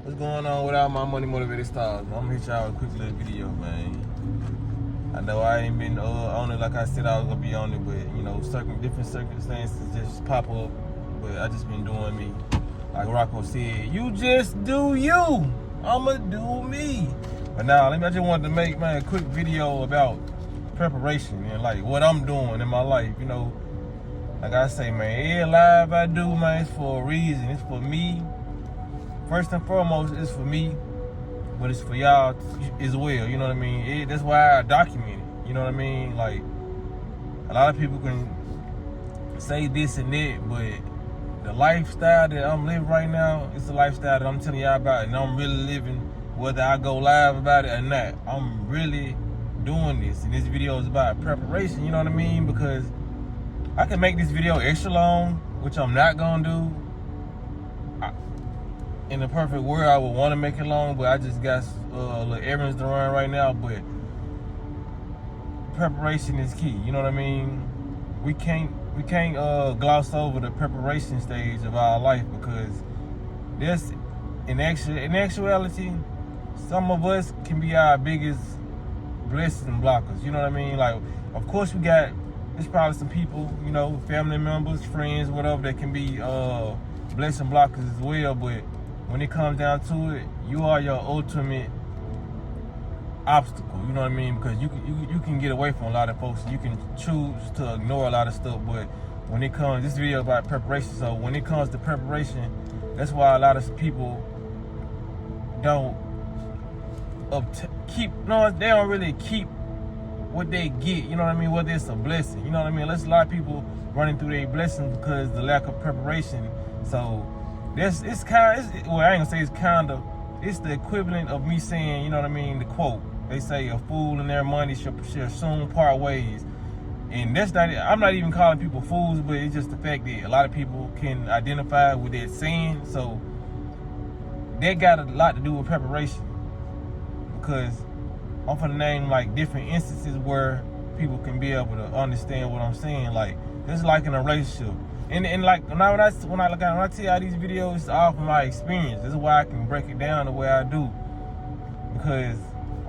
What's going on with all my money motivated stars? I'm gonna hit y'all a quick little video, man. I know I ain't been on it like I said I was gonna be on it, but you know, different circumstances just pop up. But I just been doing me. Like Rocco said, you just do you. I'ma do me. But now, I just wanted to make a quick video about preparation and like what I'm doing in my life. You know, like I say, man, every live I do, man, it's for a reason. It's for me. First and foremost, it's for me, but it's for y'all as well. You know what I mean? That's why I document it. You know what I mean? Like, a lot of people can say this and that, but the lifestyle that I'm living right now, it's the lifestyle that I'm telling y'all about, and I'm really living, whether I go live about it or not. I'm really doing this, and this video is about preparation. You know what I mean? Because I can make this video extra long, which I'm not gonna do. In the perfect world, I would want to make it long, but I just got little errands to run right now. But preparation is key. You know what I mean? We can't gloss over the preparation stage of our life, because this, in actuality, some of us can be our biggest blessing blockers. You know what I mean? Like, of course, there's probably some people, you know, family members, friends, whatever, that can be blessing blockers as well. But when it comes down to it, you are your ultimate obstacle. You know what I mean? Because you can get away from a lot of folks. You can choose to ignore a lot of stuff. But when it comes, this video about preparation. So when it comes to preparation, that's why a lot of people don't they don't really keep what they get. You know what I mean? Whether it's a blessing. You know what I mean? There's a lot of people running through their blessings because of the lack of preparation. So I ain't gonna say it's kind of, it's the equivalent of me saying, you know what I mean, the quote, they say a fool and their money shall soon part ways. And that's not, I'm not even calling people fools, but it's just the fact that a lot of people can identify with that saying. So that got a lot to do with preparation, because I'm gonna name like different instances where people can be able to understand what I'm saying. Like, it's like in a relationship. And like when I tell y'all these videos, it's all from my experience. This is why I can break it down the way I do, because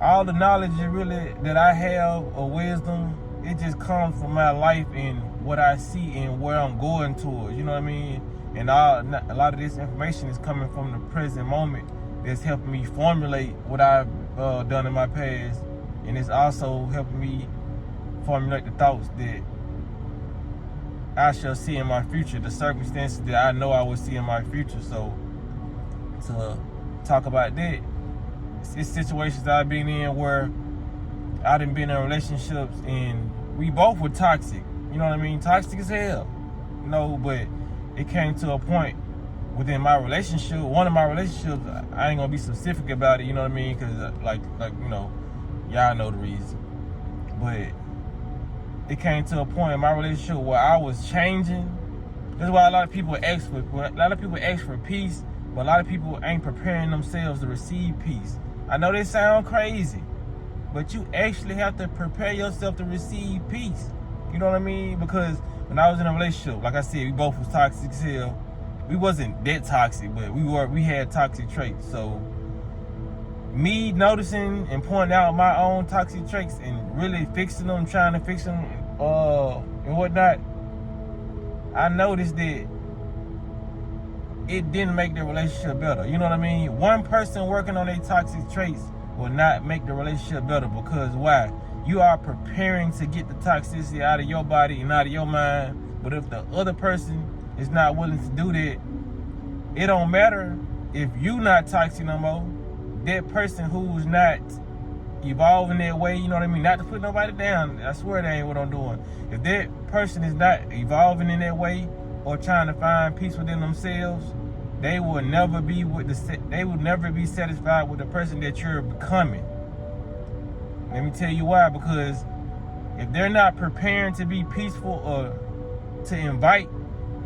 all the knowledge that I have of wisdom, it just comes from my life and what I see and where I'm going towards. You know what I mean? And a lot of this information is coming from the present moment. That's helping me formulate what I've done in my past, and it's also helping me formulate the thoughts that I shall see in my future, the circumstances that I know I will see in my future. So to talk about that, it's situations I've been in where I done been in relationships and we both were toxic. You know what I mean? Toxic as hell. You know, but it came to a point within my relationship, one of my relationships, I ain't gonna be specific about it, you know what I mean? Because like you know, y'all know the reason. But it came to a point in my relationship where I was changing. That's why a lot of people ask for peace, but a lot of people ain't preparing themselves to receive peace. I know they sound crazy, but you actually have to prepare yourself to receive peace. You know what I mean? Because when I was in a relationship, like I said, we both was toxic as hell. We wasn't that toxic, but we had toxic traits. So me noticing and pointing out my own toxic traits and really fixing them, trying to fix them, and whatnot, I noticed that it didn't make the relationship better. You know what I mean? One person working on their toxic traits will not make the relationship better, because why? You are preparing to get the toxicity out of your body and out of your mind. But if the other person is not willing to do that, it don't matter if you not toxic no more. That person who's not evolving that way, you know what I mean? Not to put nobody down, I swear that ain't what I'm doing. If that person is not evolving in that way or trying to find peace within themselves, they will never be satisfied with the person that you're becoming. Let me tell you why. Because if they're not preparing to be peaceful or to invite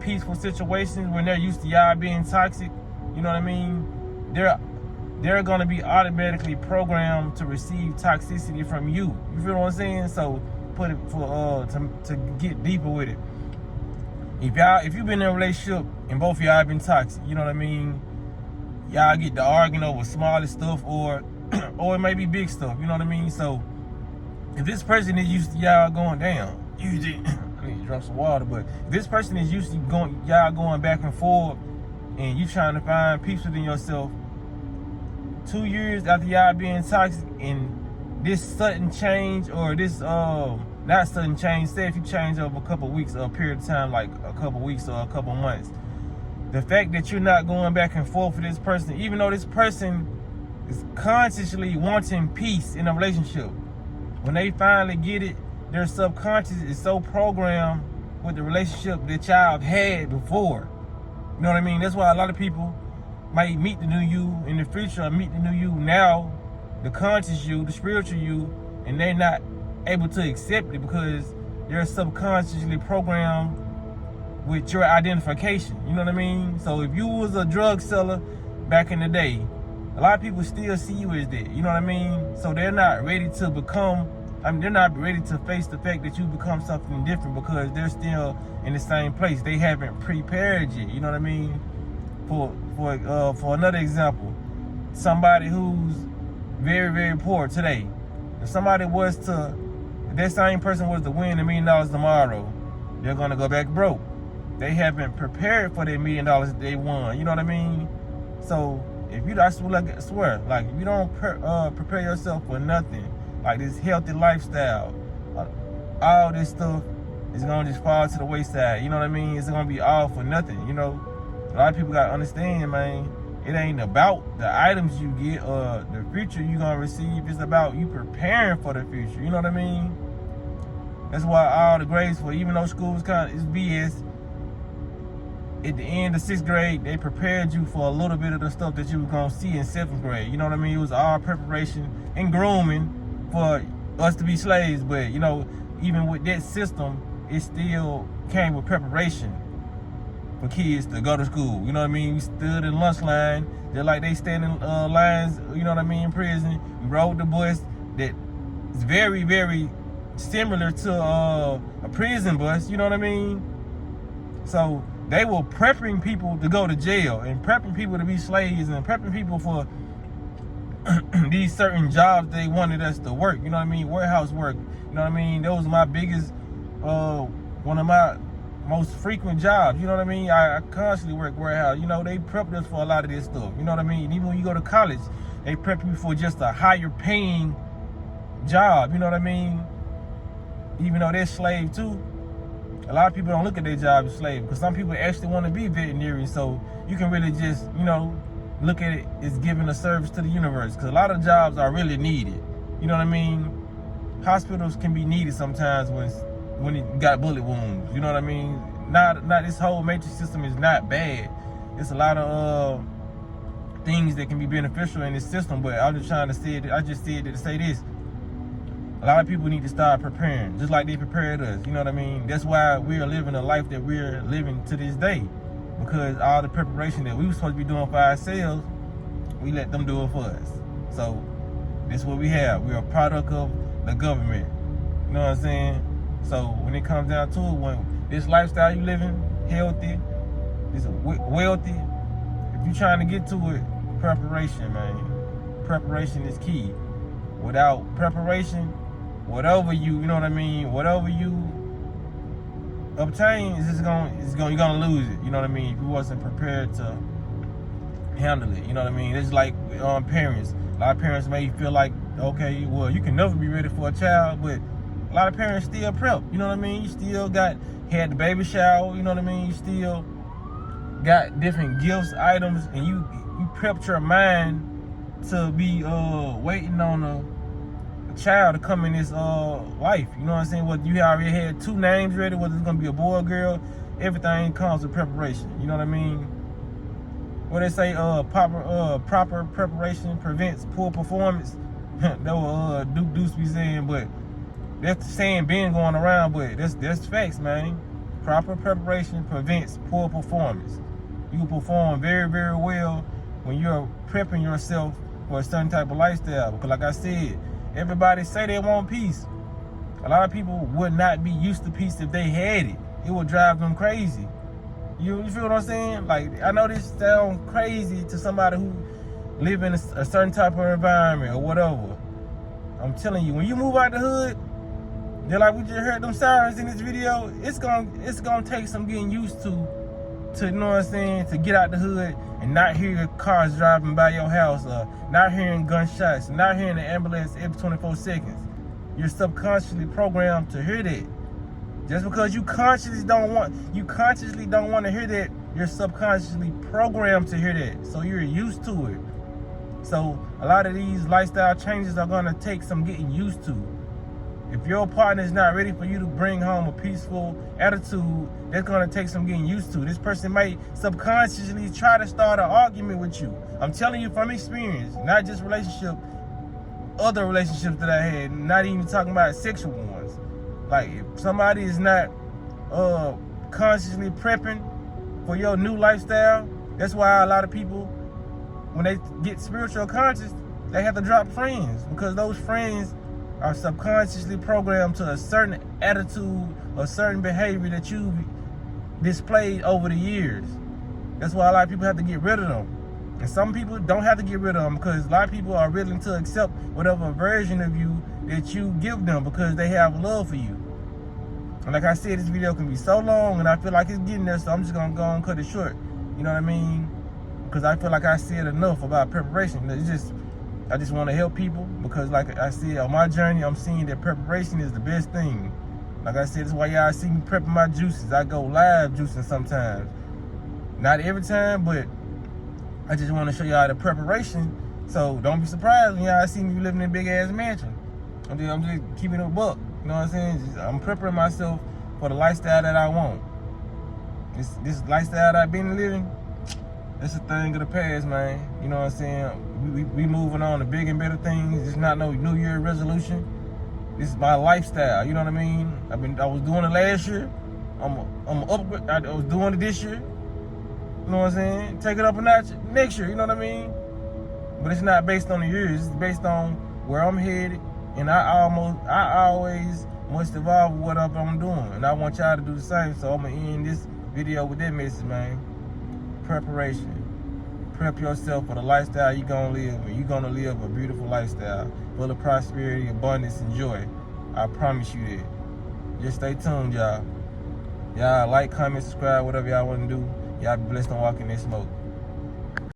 peaceful situations when they're used to y'all being toxic, you know what I mean? They're gonna be automatically programmed to receive toxicity from you. You feel what I'm saying? So to get deeper with it. If you've been in a relationship and both of y'all have been toxic, you know what I mean? y'all get to arguing over smallest stuff, or or it may be big stuff, you know what I mean? So if this person is used to y'all going down, usually I need to drink some water, but if this person is used to y'all going back and forth, and you trying to find peace within yourself, 2 years after y'all being toxic, and this sudden change, or this not sudden change, say if you change over a couple of weeks or a period of time, like a couple of weeks or a couple of months, the fact that you're not going back and forth with this person, even though this person is consciously wanting peace in a relationship, when they finally get it, their subconscious is so programmed with the relationship that y'all have had before. You know what I mean? That's why a lot of people might meet the new you in the future, or meet the new you now, the conscious you, the spiritual you, and they're not able to accept it because they're subconsciously programmed with your identification. You know what I mean? So if you was a drug seller back in the day, a lot of people still see you as that. You know what I mean? So they're not ready to become, they're not ready to face the fact that you become something different because they're still in the same place. They haven't prepared you. You know what I mean? For another example, somebody who's very, very poor today, if somebody was to, if that same person was to win $1 million tomorrow, they're gonna go back broke. They haven't prepared for their $1 million that they won. You know what I mean? So if you, I swear, like if you don't prepare yourself for nothing, like this healthy lifestyle, all this stuff is gonna just fall to the wayside. You know what I mean? It's gonna be all for nothing. You know, a lot of people gotta understand, man. It ain't about the items you get or the future you gonna receive. It's about you preparing for the future. You know what I mean? That's why all the grades for, even though school is kind of is BS, at the end of 6th grade, they prepared you for a little bit of the stuff that you were gonna see in 7th grade. You know what I mean? It was all preparation and grooming for us to be slaves. But you know, even with that system, it still came with preparation for kids to go to school. You know what I mean? We stood in lunch line, just like they stand in lines, you know what I mean, in prison. We rode the bus that is very, very similar to a prison bus, you know what I mean? So they were prepping people to go to jail and prepping people to be slaves and prepping people for these certain jobs they wanted us to work, you know what I mean? Warehouse work, you know what I mean? That was my biggest, one of my most frequent jobs, you know what I mean? I constantly work warehouse. You know, they prepped us for a lot of this stuff, you know what I mean? And even when you go to college, they prep you for just a higher paying job, you know what I mean? Even though they're slave too, a lot of people don't look at their job as slave, because some people actually want to be veterinary. So you can really just, you know, look at it as giving a service to the universe, because a lot of jobs are really needed. You know what I mean? Hospitals can be needed sometimes when you got bullet wounds. You know what I mean? Not this whole matrix system is not bad. It's a lot of things that can be beneficial in this system, but I'm just trying to say it. I just said it to say this. A lot of people need to start preparing, just like they prepared us. You know what I mean? That's why we're living a life that we're living to this day, because all the preparation that we were supposed to be doing for ourselves, we let them do it for us. So this is what we have. We're a product of the government. You know what I'm saying? So when it comes down to it, when this lifestyle you living, healthy, it's wealthy, if you're trying to get to it, preparation, man. Preparation is key. Without preparation, whatever you know what I mean, whatever you obtain you're gonna lose it. You know what I mean? If you wasn't prepared to handle it, you know what I mean? It's like parents. A lot of parents may feel like, okay, well, you can never be ready for a child, but a lot of parents still prep. You know what I mean? You still had the baby shower. You know what I mean? You still got different gifts, items, and you prepped your mind to be waiting on a child to come in this life. You know what I'm saying? Whether you already had 2 names ready, whether it's gonna be a boy or girl, everything comes with preparation. You know what I mean? What they say, proper preparation prevents poor performance. That what Duke Deuce be saying, but that's the saying been going around, but that's facts, man. Proper preparation prevents poor performance. You can perform very, very well when you're prepping yourself for a certain type of lifestyle. Because like I said, everybody say they want peace. A lot of people would not be used to peace if they had it. It would drive them crazy. You feel what I'm saying? Like, I know this sounds crazy to somebody who live in a certain type of environment or whatever. I'm telling you, when you move out the hood, just like we just heard them sirens in this video, it's gonna take some getting used to, you know what I'm saying, to get out the hood and not hear cars driving by your house, or not hearing gunshots, not hearing the ambulance every 24 seconds. You're subconsciously programmed to hear that. Just because you consciously don't want to hear that, you're subconsciously programmed to hear that. So you're used to it. So a lot of these lifestyle changes are gonna take some getting used to. If your partner is not ready for you to bring home a peaceful attitude, that's gonna take some getting used to. This person might subconsciously try to start an argument with you. I'm telling you from experience, not just relationship, other relationships that I had, not even talking about sexual ones. Like, if somebody is not consciously prepping for your new lifestyle, that's why a lot of people, when they get spiritual conscious, they have to drop friends, because those friends are subconsciously programmed to a certain attitude or certain behavior that you've displayed over the years. That's why a lot of people have to get rid of them. And some people don't have to get rid of them, because a lot of people are willing to accept whatever version of you that you give them, because they have love for you. And like I said, this video can be so long, and I feel like it's getting there, so I'm just gonna go and cut it short. You know what I mean? Because I feel like I said enough about preparation. I just want to help people, because like I said, on my journey, I'm seeing that preparation is the best thing. Like I said, that's why y'all see me prepping my juices. I go live juicing sometimes. Not every time, but I just want to show y'all the preparation. So don't be surprised when y'all see me living in a big ass mansion. I'm just keeping it a buck. You know what I'm saying? I'm preparing myself for the lifestyle that I want. This lifestyle that I've been living, it's a thing of the past, man. You know what I'm saying? We moving on to big and better things. It's not no New Year resolution. This is my lifestyle. You know what I mean? I was doing it last year. I'm upgrade. I was doing it this year. You know what I'm saying? Take it up a notch next year. You know what I mean? But it's not based on the years. It's based on where I'm headed, and I always must evolve with what I'm doing, and I want y'all to do the same. So I'm gonna end this video with that message, man. Preparation. Prep yourself for the lifestyle you're gonna live, and you're gonna live a beautiful lifestyle full of prosperity, abundance, and joy. I promise you that. Just stay tuned, y'all. Y'all like, comment, subscribe, whatever y'all want to do. Y'all be blessed and walk in this smoke.